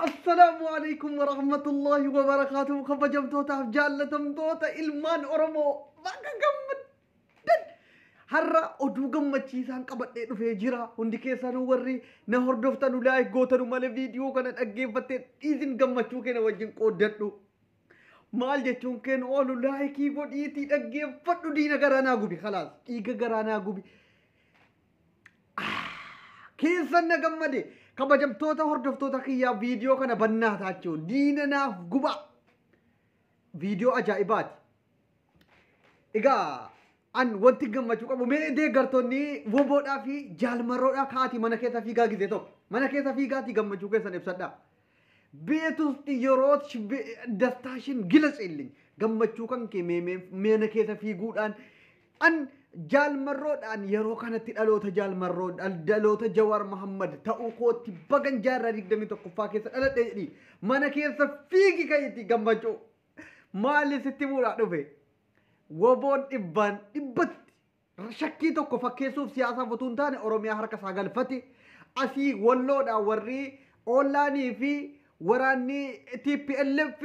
السلام عليكم ورحمة الله وبركاته. خبجمتوتا جالتمتوتا إلمان أورمو باقا قمت har'a oduu gammachiisaan qabadhee dhufee jira. Hundi keessanuu warri na hordoftan laayik gootanu malee viidiyoo kana dhaggeeffattee isin gammachuu keenya wajjin qooddadhu. Maal jechuun keenya oolu laayikii godhiitii dhaggeeffadhu. Diina garanaa gubi khalaas dhiiga garanaa gubi. Keessan na gammade kabajamtoota hordoftoota kiyyaa viidiyoo kana bannaa taachuu diina naaf guba. Viidiyoo ajaa'ibaati. Egaa an wanti gammachuu qabu mee deeggartoonni woboodhaa fi jaalmarroodhaa kaatii mana keessa fiigaa gisee tokko mana keessa fiigaatii gammachuu keessan ibsadhaa. Beetuutti yeroo dastaashin gila ceellin gammachuu kan kee mana keessa fiiguudhaan an jaalmarroodhaan yeroo kanatti dhaloota jaalmarroodhaan dhaloota Jawaar Mohammad ta'uu kootti bagan jaarraa 21ffaa keessa dhaladhe jedhi mana keessa fiigi ka'itti gammachuu maali sitti muudhaa dhufe. Woboon dhibbatti shakkii tokko fakkeessuuf siyaasaaf utuu hin taane Oromiyaa harka isaa galfate asii walloodhaan warri ollaanii fi waraanni TPLF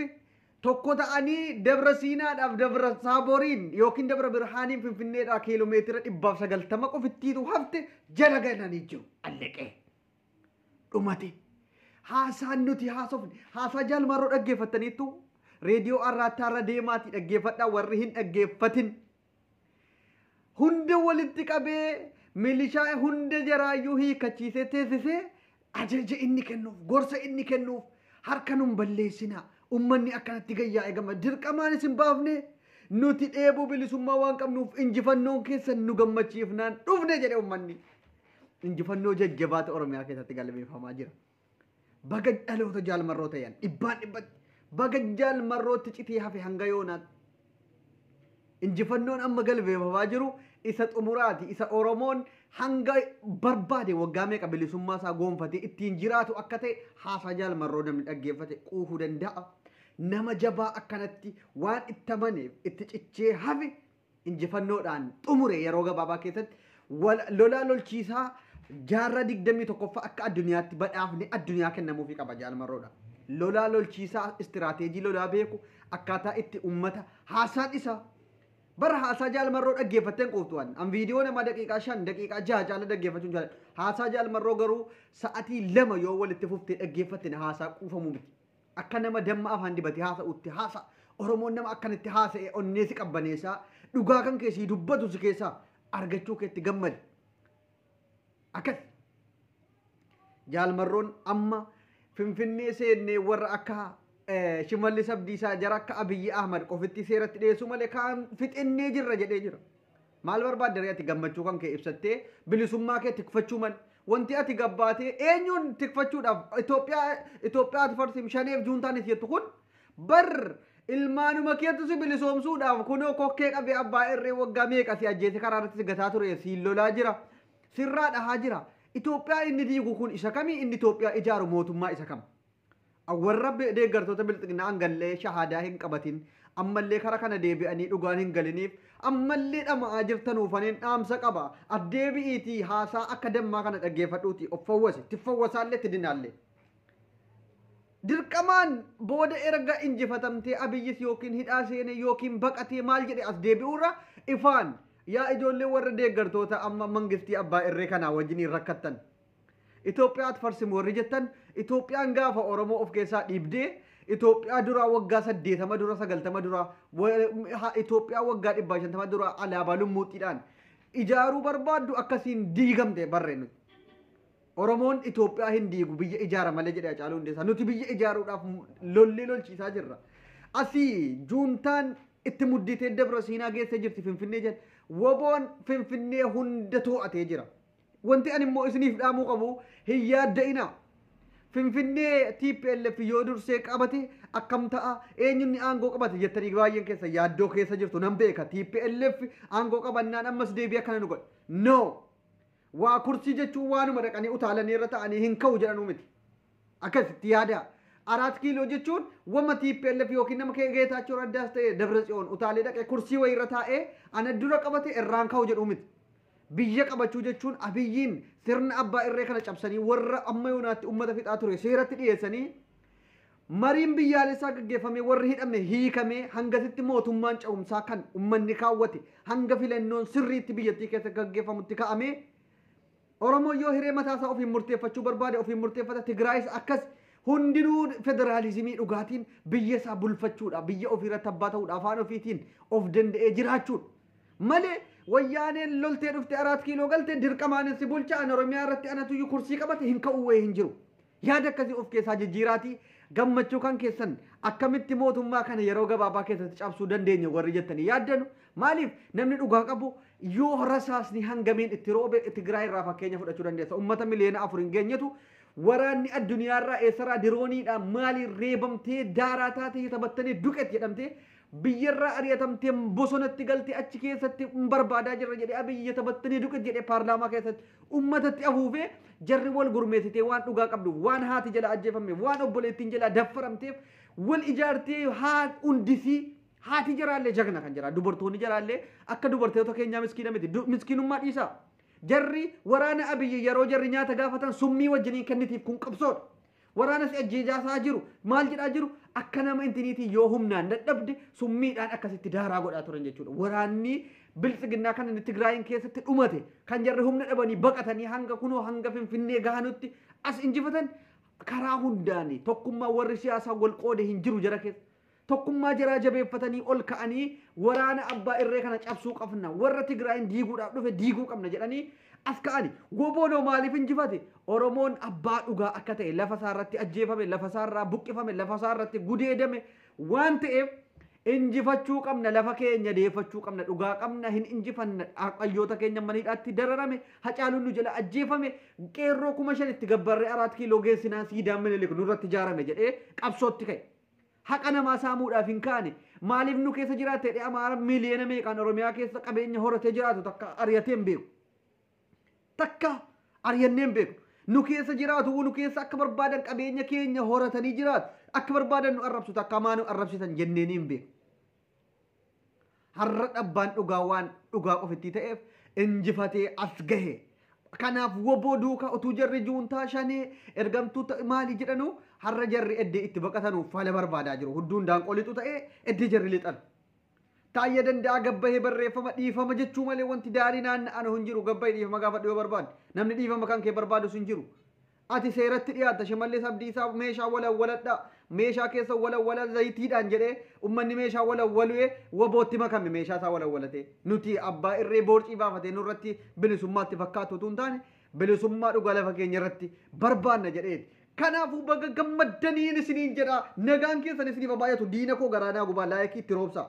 tokko ta'anii Dabra Siinaadhaaf Dabra Saaboriin yookiin Dabra Birhaaniin Finfinneedhaa kiiloomeetira 190 qofittiitu hafte jala galanii jiru. Alleqee dhumate haasaan nuti haasofne haasaa jaalmarroo dhaggeeffattaniittu. Radio arraataarra deemaati dhaggeeffadhaa warri hin dhaggeeffatin hunda walitti qabee milishaa hunda jaraayyuu hiikachiisee teessisee ajaja inni kennuuf gorsa inni kennuuf harka nun balleessinaa ummanni akkanatti gayyaa'e gama dirqamaan isin baafne nuti dheebuu bilisummaa waan qabnuuf injifannoon keessan nu gammachiifnaan dhufne jedhe ummanni injifannoo jajjabaata Oromiyaa keessatti galmeeffamaa jira. Baga dhaloota jaalmarroo ta'an dhibbatti baga jaalmarrootti citee hafe hanga yoonaatti injifannoon amma galmeeffamaa jiru isa xumuraati isa Oromoon hanga barbaade waggaa meeqa bilisummaa isaa goonfatee ittiin jiraatu akka ta'e haasaa jaalmarroo namni dhaggeeffate quufuu danda'a. Nama jabaa akkanatti waan itti amaneef itti cichee hafe injifannoodhaan xumure yeroo gabaabaa keessatti lolaa lolchiisaa jaarraa 21ffaa akka addunyaatti badhaafne addunyaa kennamuufii qaba jaalmarroodha. Lolaa lolchiisaa istiraateejii lolaa beeku akkaataa itti ummata haasaan isaa bara haasaa jaalmarroo dhaggeeffatteen quuftuwan an viidiyoo nama daqiiqaa 5 daqiiqaa 6 caala dhaggeeffachuun jaalladha. Haasaa jaalmarroo garuu sa'atii 2 yoo walitti fuftee dhaggeeffatte haasaa quufamu miti. Akka nama damma afaan dibate haasa'utti haasa Oromoon nama akkanatti haasa'e onneesi qabbaneessaa dhugaa kan keessii dubbatu si keessaa argachuu keetti gammade. Akkas jaalmarroon amma Finfinnee seennee warra akka Shimallis Abdiisaa jara akka Abiyyi Ahmad qofitti seeratti dhiyeessuu malee kaan fixennee jirra jedhee jira. Maal barbaadde ati gammachuu kan kee ibsattee bilisummaa kee tikfachuu malee wanti ati gabbaatee eenyuun tikfachuudhaaf Itoophiyaatti farsiim shaneef juuntaanis jettu kun bar ilmaanuma keetu si bilisoomsuudhaaf kunoo kokkee qabee abbaa irree waggaa meeqa si ajjeese karaa irratti si gataa ture siin lolaa jira sirraa dhahaa jira. Itoophiyaa inni diigu kun isa kamii inni Itoophiyaa ijaaru mootummaa isa kam? Warra deeggartoota bilxiginaa hangallee shahaadaa hin qabatin ammallee karaa kana deebi'anii dhugaan hin galiniif ammallee dhama'aa jirtanuufaniin dhaamsa qaba. Addeebi'iitii haasaa akka dammaa kana dhaggeeffadhuuti of fawwase tiffawwasaallee itti dinaallee. Dirqamaan booda erga injifatamtee Abiyyis yookiin hidhaa seenee yookiin baqatee maal jedhe as deebi'uurra ifaan yaa ijoollee warra deeggartoota amma mangistii abbaa irree kanaa wajjiniin rakkattan. Itoophiyaatti farsimu warri jettan Itoophiyaan gaafa Oromoo of keessaa dhiibdee Itoophiyaa duraa waggaa 80 dura 90 dura Itoophiyaa waggaa 150 dura alaabaa lummuuxiidhaan ijaaruu barbaaddu akkasiin diigamte barree nuti. Oromoon Itoophiyaa hin diigu biyya ijaara malee jedhe Hacaaluu Hundeessaa nuti biyya ijaaruudhaaf lollee lolchiisaa jirra. Asii juuntaan itti mudditee Dabra Siinaa geessee jirti Finfinnee jedhe woboon Finfinnee hunda to'atee jira. Wanti ani immoo isiniif dhaamuu qabu hin yaadda'ina. Finfinnee TPLF yoo dursee qabate akkam ta'a eenyuun aangoo qabate jettanii baay'een keessa yaaddoo keessa jirtu nan beeka. TPLF aangoo qabannaan ammas deebi'ee akkana nu godhe. No! Waa kursii jechuun waanuma dhaqanii utaalanii irra ta'anii hin ka'u jedhanuu miti. Akkasitti yaada. 4 kiiloo jechuun wama TPLF yookiin nama Geetaachoo Raddaas ta'e Dabratsiyoon utaalee dhaqee kursii wayii irra taa'ee ana dura qabate irraan ka'u jedhuu miti. biyya qabachuu jechuun abiyyiin sirna abbaa irree kana cabsanii warra amma yoonaatti ummata fixaa ture seeratti dhiyeessanii mariin biyyaalessaa gaggeeffame warri hidhamne hiikame hangasitti mootummaan ce'umsaa kan ummanni kaawwate hanga filannoon sirriitti biyyattii keessa gaggeeffamutti ka'ame Oromoo yoo hiree mataasaa ofiin murteeffachuu barbaade ofiin murteeffata Tigraayis akkas hundinuu federaalizimii dhugaatiin biyya isaa bulfachuudha biyya ofiirratti abbaa ta'uudha afaan ofiitiin of danda'ee jiraachuudha malee wayyaaneen loltee dhufte 4 kiiloo galte dirqamaanis si bulcha an Oromiyaa irratti anatu kursii qabate hin ka'u wayii hin jiru yaada akkasii of keessaa jijjiiraatii gammachuu kan keessan akkamitti mootummaa kana yeroo gabaabaa keessatti cabsuu dandeenya warri jettanii yaaddanu maaliif namni dhugaa qabu yoo rasaasni hangamiin itti roobe Tigraay irraa fakkeenya fudhachuu dandeessa ummata miliyoona 4 hin geenyetu waraanni addunyaarraa eessaraa dirooniidhaan maaliin reebamtee daaraa taatee taphattanii duqet jedhamtee biyyarraa ari'atamtee bosonatti galtee achi keessatti barbaadaa jirra jedhee abiyyi taphattanii duqet jedhee paarlaamaa keessatti ummatatti afuufee jarri wal gurmeessitee waan dhugaa qabdu waan haati jala ajjeefame waan obboleettiin jala daffaramteef wal ijaartee haat undisii haati jaraallee jagna kan jira dubartoonni jaraallee akka dubartoota keenyaa miskiina miti miskiinummaa dhiisaa jarri waraana abiyyi yeroo jarri nyaata gaafatan summii wajjiniin kennitiif kun qabsoodha waraana si ajjeejaasaa jiru maal jedhaa jiru akka nama intiniitii yoo humnaan dadhabde summiidhaan akkasitti daaraa godhaa turan jechuudha waraanni biltsiginnaa kan inni Tigraayin keessatti dhumate kan jarri humna dhabanii baqatanii hanga kunoo hanga Finfinnee gahanutti as injifatan karaa hundaani tokkummaa warri siyaasaa wal qoode hin jiru jara keessa tokkummaa jaraa jabeeffatanii ol ka'anii waraana abbaa irree kana cabsuu qabna warra Tigraayin diiguudhaaf dhufe diiguu qabna jedhanii as ka'ani goboonoo maaliif injifate Oromoon abbaa dhugaa akka ta'e lafa isaarratti ajjeefame lafa isaarraa buqqifame lafa isaarratti gudeedame waan ta'eef injifachuu qabna lafa keenya deeffachuu qabna dhugaa qabna hin injifanna aqayyoota keenya maniidhaatti dararame hacaaluun nu jala ajjeefame qeerroo 5,000 itti gabbarree 4 kiiloo geessinaa siidaan minilik nurratti ijaarame jedhee qabsootti ka'e haqa namaa saamuudhaaf hin kaane maaliif nu keessa jiraate jedhee amaara miliyoona meeqaan Oromiyaa keessa qabeenya horatee jiraatu takka ari'atee hin beeku takka ari'annee hin beeku nu keessa jiraatu nu keessa akka barbaadan qabeenya keenya horatanii jiraatu akka barbaadan nu arrabsu takka maa nu arrabsitan jennee hin beeku har'a dhabbaan dhugaa waan dhugaa ofitti ta'eef injifatee as gahe kanaaf woboo duukaa utuu jarri juuntaa shanee ergamtuu maali jedhanu har'a jarri eddee itti baqatanuuf faala barbaadaa jiru hudduun daanqolitu ta'ee eddee jarri lixan taayya danda'a gabbahee barreeffama dhiifama jechuu malee wanti daarii naanna'an hin jiru gabbahee dhiifama gaafadhu yoo barbaade namni dhiifama kan kee barbaadu hin jiru ati seeratti dhiyaatta shimallis abdiisaa meeshaa walawwaladha meeshaa keessa walawwala zayitiidhaan jedhee ummanni meeshaa walawwalu'ee wobootti makame meeshaa isaa walawwalate nuti abbaa irree boorcii baafatee nurratti bilisummaatti fakkaatu utuu hin taane bilisummaa dhugaa lafa keenya irratti barbaanna jedheeti kanaafuu baga gammaddaniin isiniin jedha nagaan keessan isiniif baay'atu diina koo garaanaa gubaa laayikii itti roobsaa